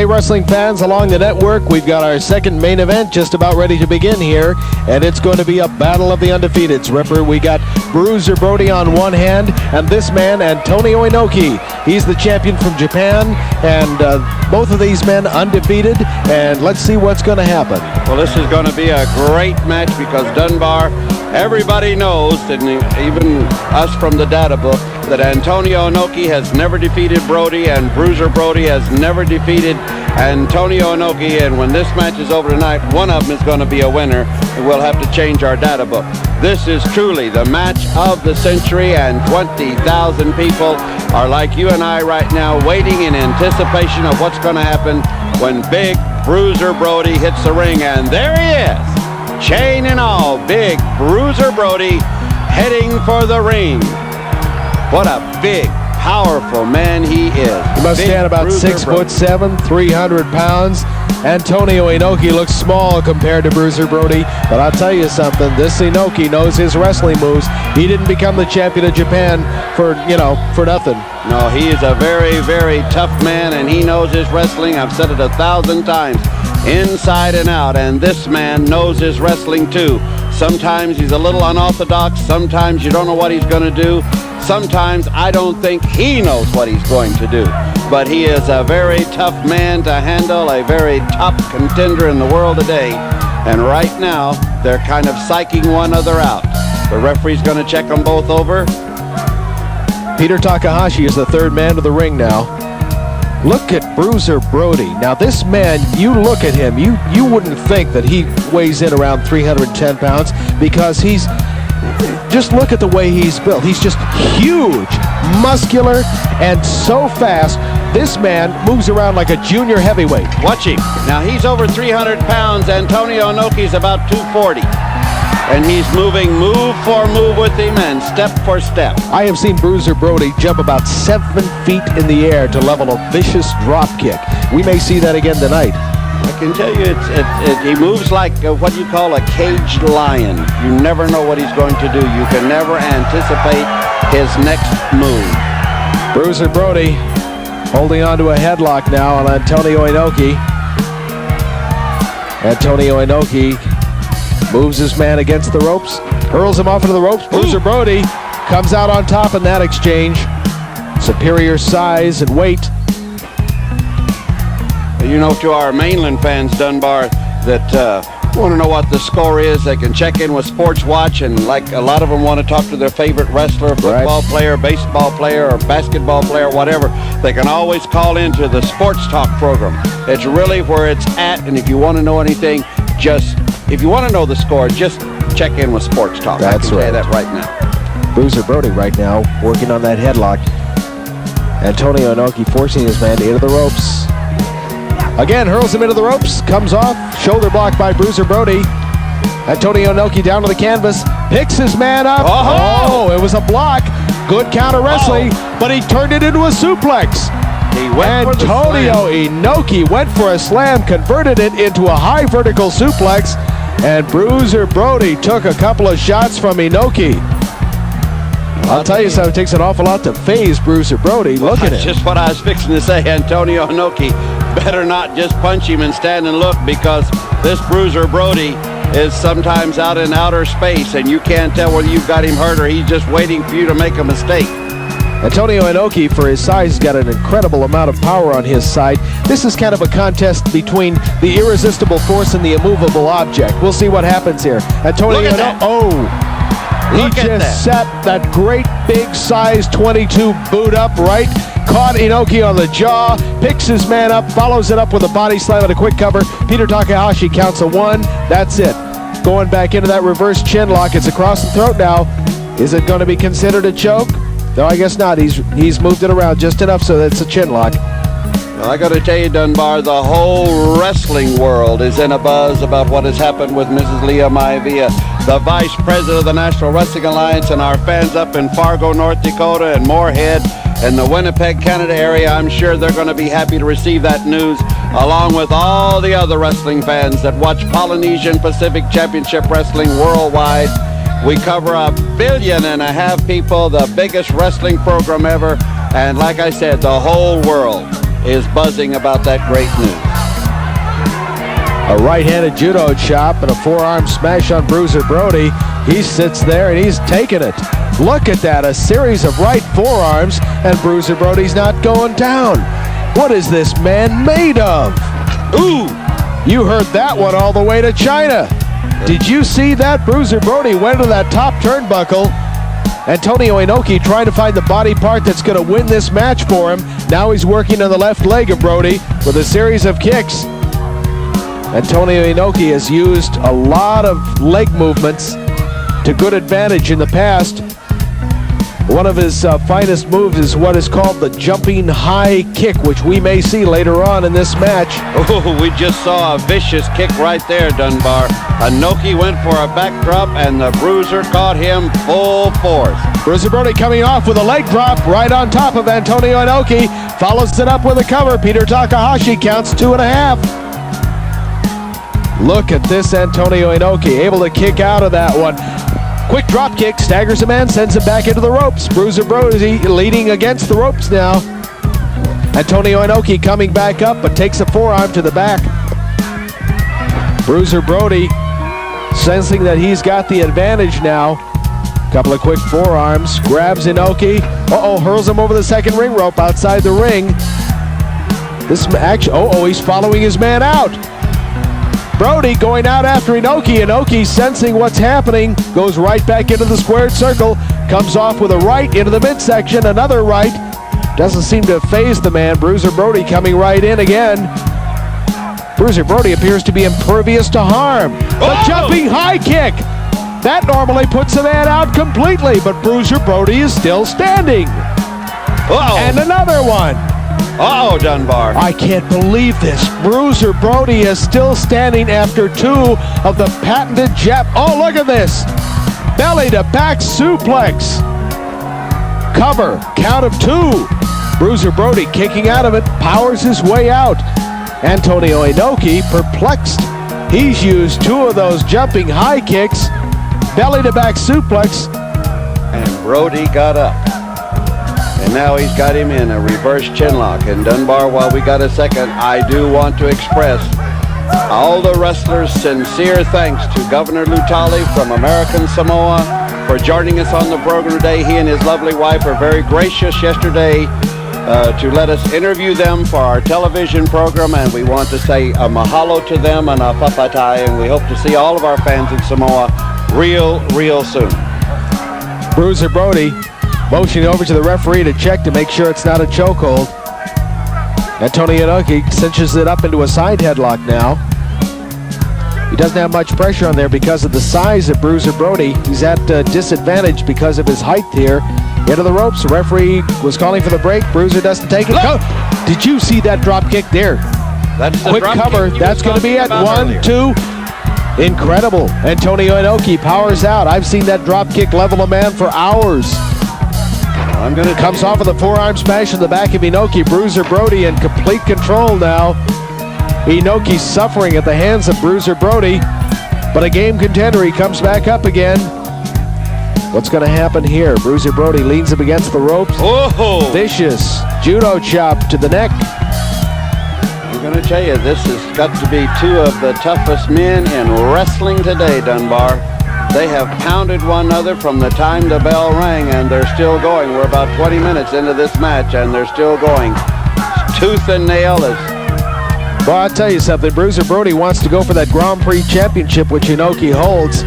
wrestling fans along the network, we've got our second main event just about ready to begin here, and it's going to be a battle of the undefeateds. Ripper, we got Bruiser Brody on one hand, and this man, Antonio Inoki. He's the champion from Japan, and both of these men undefeated, and let's see what's going to happen. Well, this is going to be a great match because Dunbar, everybody knows, and even us from the data book, that Antonio Inoki has never defeated Brody, and Bruiser Brody has never defeated Antonio Inoki, and when this match is over tonight, one of them is going to be a winner, and we'll have to change our data book. This is truly the match of the century, and 20,000 people are like you and I right now, waiting in anticipation of what's going to happen when Big Bruiser Brody hits the ring, and there he is, chain and all, Big Bruiser Brody heading for the ring. What a big, powerful man he is. He must stand about 6'7", 300 pounds. Antonio Inoki looks small compared to Bruiser Brody, but I'll tell you something, this Inoki knows his wrestling moves. He didn't become the champion of Japan for nothing. No, he is a very, very tough man, and he knows his wrestling. I've said it 1,000 times, inside and out, and this man knows his wrestling too. Sometimes he's a little unorthodox, sometimes you don't know what he's going to do. Sometimes I don't think he knows what he's going to do. But he is a very tough man to handle, a very top contender in the world today. And right now, they're kind of psyching one another out. The referee's going to check them both over. Peter Takahashi is the third man to the ring now. Look at Bruiser Brody. Now this man, you look at him, you wouldn't think that he weighs in around 310 pounds because he's... Just look at the way he's built. He's just huge, muscular, and so fast. This man moves around like a junior heavyweight. Watch him. Now he's over 300 pounds. Antonio Inoki's about 240. And he's moving move for move with him and step for step. I have seen Bruiser Brody jump about 7 feet in the air to level a vicious drop kick. We may see that again tonight. I can tell you, he moves like what you call a caged lion. You never know what he's going to do. You can never anticipate his next move. Bruiser Brody holding on to a headlock now on Antonio Inoki. Antonio Inoki moves his man against the ropes, hurls him off into the ropes. Bruiser Brody comes out on top in that exchange. Superior size and weight. You know, to our mainland fans, Dunbar, that want to know what the score is, they can check in with Sports Watch, and like a lot of them want to talk to their favorite wrestler, football player, baseball player, or basketball player, whatever, they can always call into the Sports Talk program. It's really where it's at, and if you want to know anything, if you want to know the score, just check in with Sports Talk. That's I can say that right now. Bruiser Brody right now working on that headlock. Antonio Inoki forcing his man into the ropes. Again, hurls him into the ropes, comes off, shoulder block by Bruiser Brody. Antonio Inoki down to the canvas, picks his man up. Oh, it was a block. Good counter wrestling, but he turned it into a suplex. Antonio Inoki went for a slam, converted it into a high vertical suplex, and Bruiser Brody took a couple of shots from Inoki. I'll tell you something, it takes an awful lot to phase Bruiser Brody. Look at him. That's just what I was fixing to say. Antonio Inoki better not just punch him and stand and look, because this Bruiser Brody is sometimes out in outer space, and you can't tell whether you've got him hurt or he's just waiting for you to make a mistake. Antonio Inoki, for his size, has got an incredible amount of power on his side. This is kind of a contest between the irresistible force and the immovable object. We'll see what happens here. Antonio Inoki, he just set that great big size 22 boot up right, caught Inoki on the jaw, picks his man up, follows it up with a body slam and a quick cover. Peter Takahashi counts a 1. That's it. Going back into that reverse chin lock. It's across the throat now. Is it going to be considered a choke? No, I guess not. He's moved it around just enough so that it's a chin lock. Well, I got to tell you, Dunbar, the whole wrestling world is in a buzz about what has happened with Mrs. Leah Maivia, the Vice President of the National Wrestling Alliance, and our fans up in Fargo, North Dakota, and Moorhead, and the Winnipeg, Canada area. I'm sure they're going to be happy to receive that news, along with all the other wrestling fans that watch Polynesian Pacific Championship Wrestling worldwide. We cover 1.5 billion people, the biggest wrestling program ever, and like I said, the whole world is buzzing about that great news. A right-handed judo chop and a forearm smash on Bruiser Brody. He sits there and he's taking it. Look at that, a series of right forearms, and Bruiser Brody's not going down. What is this man made of? Ooh, you heard that one all the way to China. Did you see that? Bruiser Brody went to that top turnbuckle. Antonio Inoki trying to find the body part that's going to win this match for him. Now he's working on the left leg of Brody with a series of kicks. Antonio Inoki has used a lot of leg movements to good advantage in the past. One of his finest moves is what is called the jumping high kick, which we may see later on in this match. Oh, we just saw a vicious kick right there, Dunbar. Inoki went for a backdrop, and the Bruiser caught him full force. Bruiser Brody coming off with a leg drop right on top of Antonio Inoki. Follows it up with a cover. Peter Takahashi counts 2.5. Look at this Antonio Inoki, able to kick out of that one. Quick drop kick, staggers a man, sends him back into the ropes. Bruiser Brody leading against the ropes now. Antonio Inoki coming back up, but takes a forearm to the back. Bruiser Brody sensing that he's got the advantage now. Couple of quick forearms, grabs Inoki. Hurls him over the second ring rope outside the ring. This action, he's following his man out. Brody going out after Inoki. Inoki sensing what's happening, goes right back into the squared circle, comes off with a right into the midsection, another right. Doesn't seem to faze the man. Bruiser Brody coming right in again. Bruiser Brody appears to be impervious to harm. The jumping high kick. That normally puts a man out completely, but Bruiser Brody is still standing. And another one. Dunbar. I can't believe this. Bruiser Brody is still standing after 2 of the patented jab. Oh, look at this. Belly to back suplex. Cover, count of 2. Bruiser Brody kicking out of it, powers his way out. Antonio Inoki perplexed. He's used 2 of those jumping high kicks. Belly to back suplex. And Brody got up. And now he's got him in a reverse chinlock. And Dunbar, while we got a second, I do want to express all the wrestlers' sincere thanks to Governor Lutali from American Samoa for joining us on the program today. He and his lovely wife are very gracious yesterday to let us interview them for our television program, and we want to say a mahalo to them and a papatai, and we hope to see all of our fans in Samoa real soon. Bruiser Brody motioning over to the referee to check to make sure it's not a chokehold. Antonio Inoki cinches it up into a side headlock now. He doesn't have much pressure on there because of the size of Bruiser Brody. He's at disadvantage because of his height here. Into the ropes, the referee was calling for the break. Bruiser doesn't take it. Did you see that drop kick there? That's the quick cover. That's going to be it. 1, 2. Incredible. Antonio Inoki powers out. I've seen that drop kick level a man for hours. Comes off with a forearm smash in the back of Inoki. Bruiser Brody in complete control now. Inoki suffering at the hands of Bruiser Brody, but a game contender. He comes back up again. What's going to happen here? Bruiser Brody leans him against the ropes. Vicious judo chop to the neck. I'm going to tell you, this has got to be 2 of the toughest men in wrestling today, Dunbar. They have pounded one another from the time the bell rang, and they're still going. We're about 20 minutes into this match, and they're still going. Tooth and nail. Well, I'll tell you something. Bruiser Brody wants to go for that Grand Prix championship, which Inoki holds.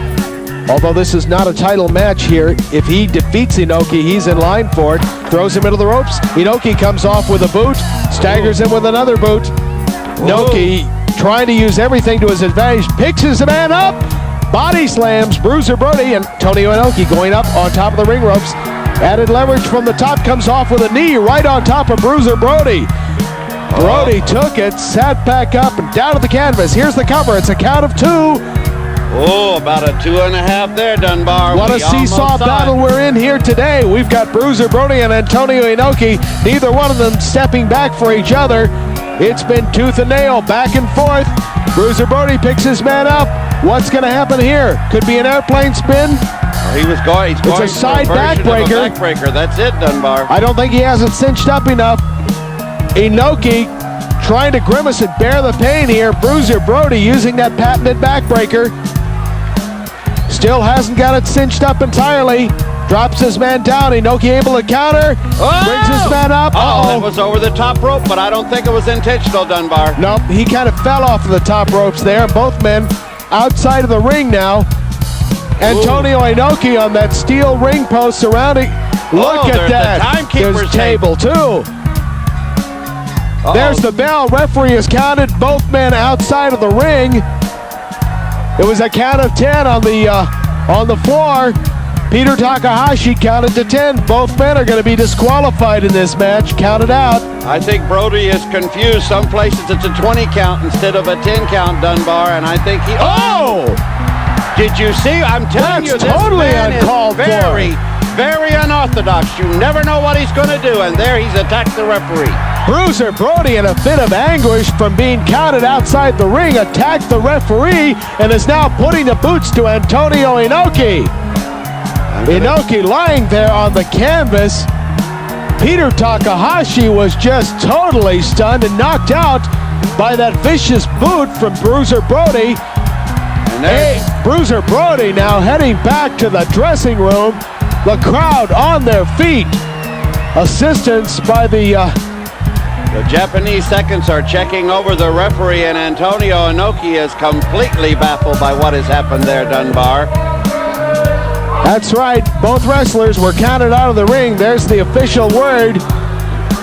Although this is not a title match here, if he defeats Inoki, he's in line for it. Throws him into the ropes. Inoki comes off with a boot, staggers him with another boot. Inoki trying to use everything to his advantage, picks his man up, body slams Bruiser Brody, and Antonio Inoki going up on top of the ring ropes. Added leverage from the top, comes off with a knee right on top of Bruiser Brody. Brody took it, sat back up, and down to the canvas. Here's the cover. It's a count of 2. About a 2.5 there, Dunbar. What a seesaw battle we're in here today. We've got Bruiser Brody and Antonio Inoki, neither one of them stepping back for each other. It's been tooth and nail, back and forth. Bruiser Brody picks his man up. What's going to happen here? Could be an airplane spin. He's going it's a side backbreaker. That's it, Dunbar. I don't think he has it cinched up enough. Inoki trying to grimace and bear the pain here. Bruiser Brody using that patented backbreaker. Still hasn't got it cinched up entirely. Drops his man down. Inoki able to counter. Brings his man up. Oh, it was over the top rope, but I don't think it was intentional, Dunbar. Nope, he kind of fell off of the top ropes there. Both men outside of the ring now. Antonio Inoki on that steel ring post surrounding. Look at that. The timekeeper's There's table too. There's the bell. Referee has counted both men outside of the ring. It was a count of 10 on the floor. Peter Takahashi counted to 10. Both men are going to be disqualified in this match. Counted out. I think Brody is confused. Some places it's a 20 count instead of a 10 count, Dunbar, and I think he... Oh! Did you see? I'm telling you, this totally man uncalled is very, very unorthodox. You never know what he's going to do, and there he's attacked the referee. Bruiser Brody, in a fit of anguish from being counted outside the ring, attacked the referee and is now putting the boots to Antonio Inoki. Inoki lying there on the canvas. Peter Takahashi was just totally stunned and knocked out by that vicious boot from Bruiser Brody. Hey, Bruiser Brody now heading back to the dressing room. The crowd on their feet. Assistance by the Japanese seconds are checking over the referee, and Antonio Inoki is completely baffled by what has happened there, Dunbar. That's right. Both wrestlers were counted out of the ring. There's the official word.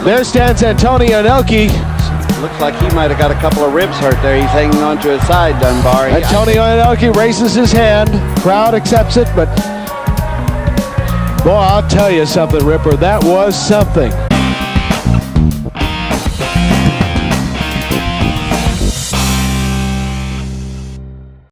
There stands Antonio Inoki. Looks like he might have got a couple of ribs hurt there. He's hanging on to his side, Dunbar. Antonio Inoki raises his hand. Crowd accepts it, but boy, I'll tell you something, Ripper. That was something.